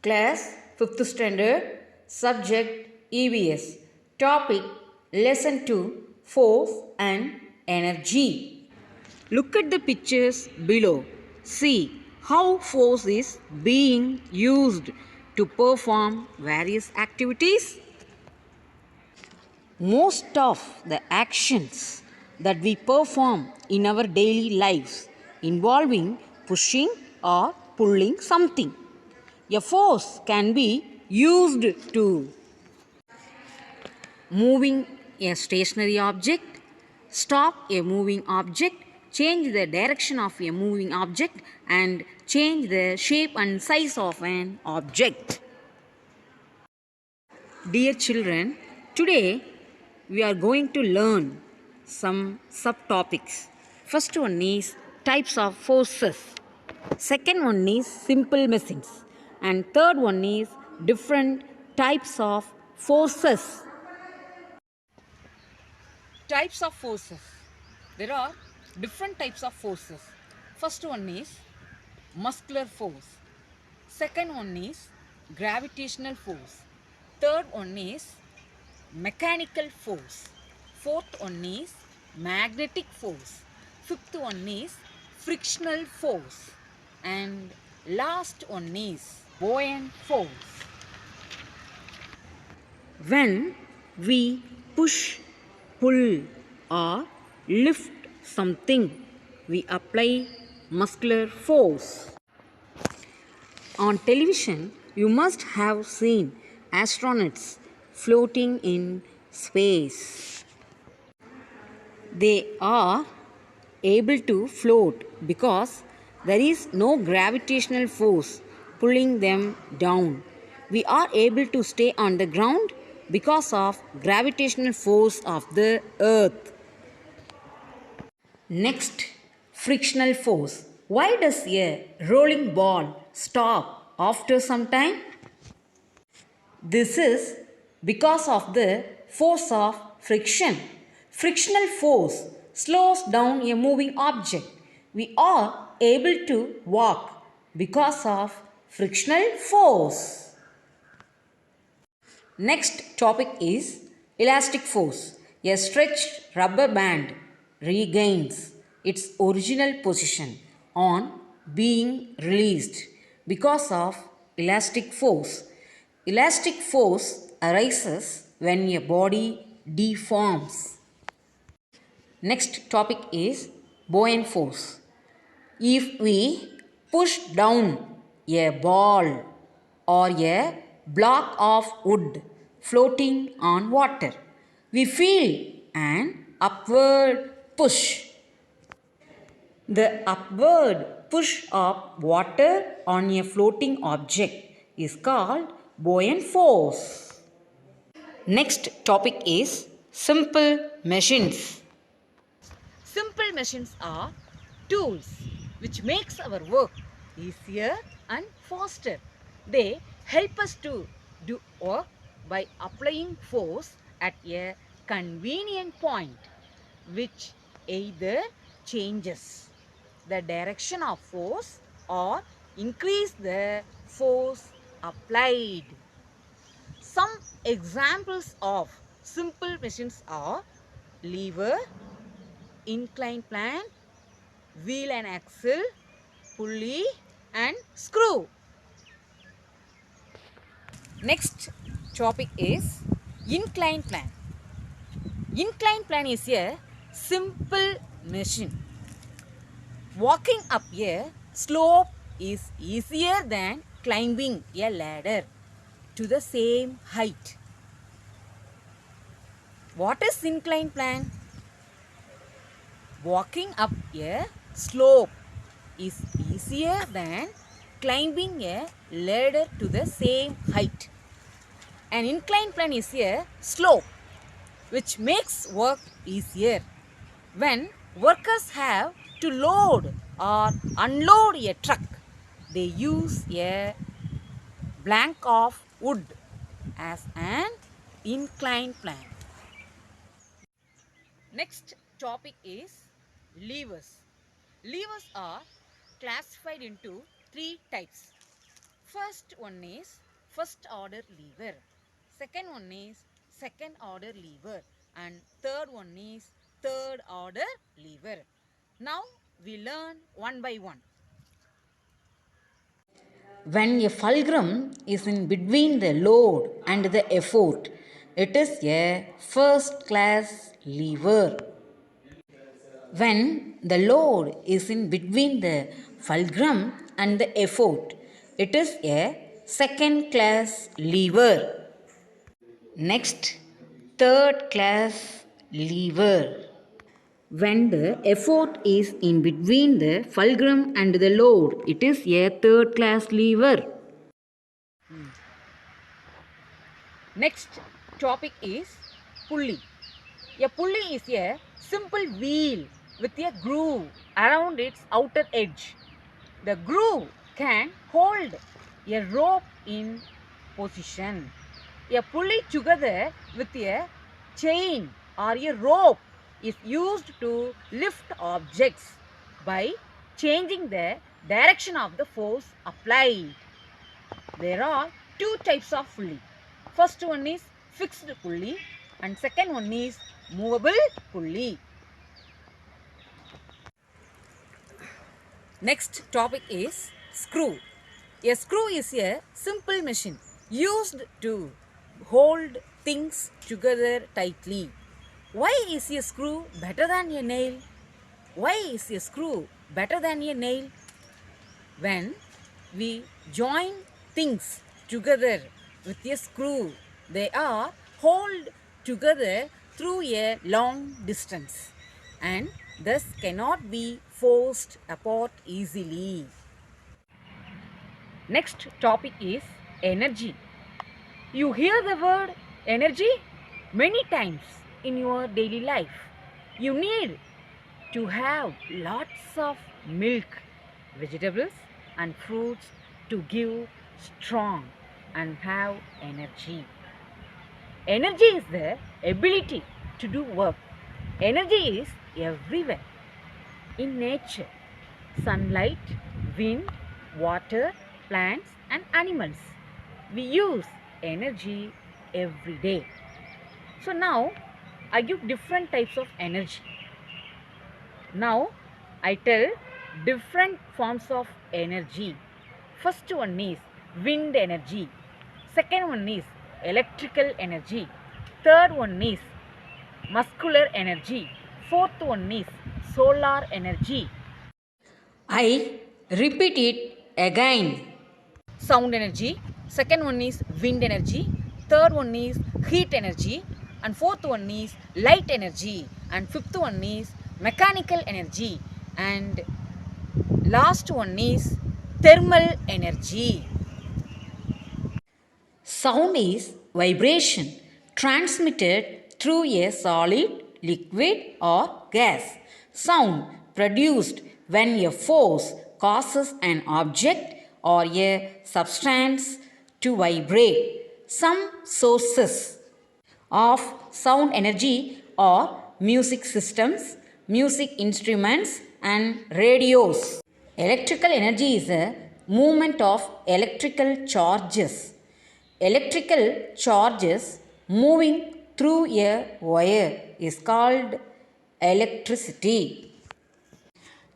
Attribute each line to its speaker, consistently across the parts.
Speaker 1: Class 5th Standard, Subject EVS, Topic Lesson 2, Force and Energy. Look at the pictures below. See how force is being used to perform various activities. Most of the actions that we perform in our daily lives involving pushing or pulling something. A force can be used to moving a stationary object, stop a moving object, change the direction of a moving object, and change the shape and size of an object. Dear children, today we are going to learn some subtopics. First one is types of forces. Second one is simple machines. And third one is different types of forces. Types of forces. There are different types of forces. First one is muscular force. Second one is gravitational force. Third one is mechanical force. Fourth one is magnetic force. Fifth one is frictional force. And last one is buoyant force. When we push, pull, or lift something, we apply muscular force. On television, you must have seen astronauts floating in space. They are able to float because there is no gravitational force pulling them down. We are able to stay on the ground because of gravitational force of the earth. Next, frictional force. Why does a rolling ball stop after some time? This is because of the force of friction. Frictional force slows down a moving object. We are able to walk because of frictional force. Next topic is elastic force. A stretched rubber band regains its original position on being released because of elastic force. Elastic force arises when a body deforms. Next topic is buoyant force. If we push down a ball or a block of wood floating on water, we feel an upward push. The upward push of water on a floating object is called buoyant force. Next topic is simple machines. Simple machines are tools which makes our work easier and faster. They help us to do work by applying force at a convenient point, which either changes the direction of force or increase the force applied. Some examples of simple machines are lever, inclined plane, wheel and axle, pulley and screw. Next topic is inclined plane. Inclined plane is a simple machine. Walking up a slope is easier than climbing a ladder to the same height. What is inclined plane? Walking up a slope is easier than climbing a ladder to the same height. An inclined plane is a slope which makes work easier. When workers have to load or unload a truck, they use a plank of wood as an inclined plane. Next topic is levers. Levers are classified into three types. First one is first order lever. Second one is second order lever. And third one is third order lever. Now we learn one by one.
Speaker 2: When a fulcrum is in between the load and the effort, it is a first class lever. When the load is in between the fulcrum and the effort, it is a second class lever. Next, third class lever. When the effort is in between the fulcrum and the load, it is a third class lever.
Speaker 1: Next topic is pulley. A pulley is a simple wheel with a groove around its outer edge. The groove can hold a rope in position. A pulley together with a chain or a rope is used to lift objects by changing the direction of the force applied. There are two types of pulley. First one is fixed pulley and second one is movable pulley. Next topic is screw. A screw is a simple machine used to hold things together tightly. Why is a screw better than a nail? Why is a screw better than a nail? When we join things together with a screw, they are held together through a long distance and thus cannot be forced apart easily. Next topic is energy. You hear the word energy many times in your daily life. You need to have lots of milk, vegetables and fruits to give strong and have energy. Energy is the ability to do work. Energy is everywhere in nature. Sunlight, wind, water, plants and animals. We use energy every day. So now I give different types of energy. Now I tell different forms of energy. First one is wind energy. Second one is electrical energy. Third one is muscular energy. Fourth one is solar energy.
Speaker 2: I repeat it again.
Speaker 1: Sound energy. Second one is wind energy. Third one is heat energy. And fourth one is light energy. And fifth one is mechanical energy. And last one is thermal energy.
Speaker 2: Sound is vibration transmitted through a solid, liquid, or gas. Sound produced when a force causes an object or a substance to vibrate. Some sources of sound energy are music systems, music instruments, and radios. Electrical energy is a movement of electrical charges. Electrical charges moving through a wire is called electricity.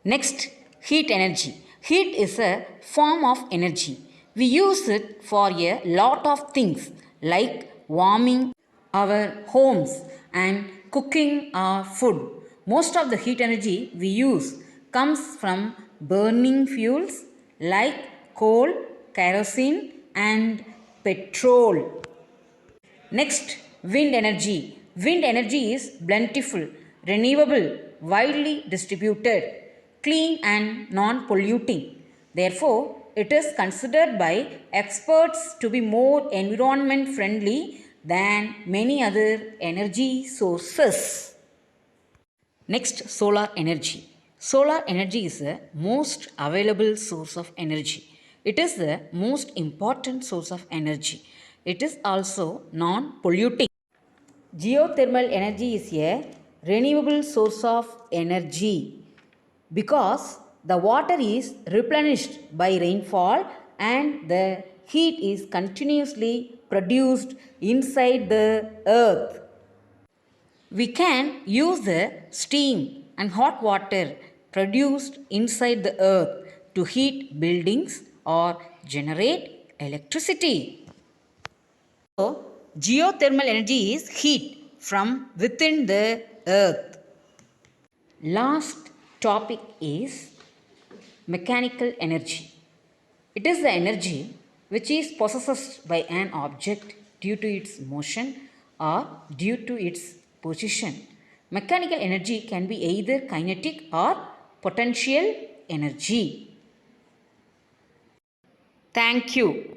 Speaker 2: Next, heat energy. Heat is a form of energy. We use it for a lot of things like warming our homes and cooking our food. Most of the heat energy we use comes from burning fuels like coal, kerosene, and petrol. Next, wind energy. Wind energy is plentiful, renewable, widely distributed, clean, and non polluting. Therefore, it is considered by experts to be more environment friendly than many other energy sources. Next, solar energy. Solar energy is the most available source of energy. It is the most important source of energy. It is also non polluting. Geothermal energy is a renewable source of energy because the water is replenished by rainfall and the heat is continuously produced inside the earth. We can use the steam and hot water produced inside the earth to heat buildings or generate electricity. So, geothermal energy is heat from within the earth. Last topic is mechanical energy. It is the energy which is possessed by an object due to its motion or due to its position. Mechanical energy can be either kinetic or potential energy. Thank you.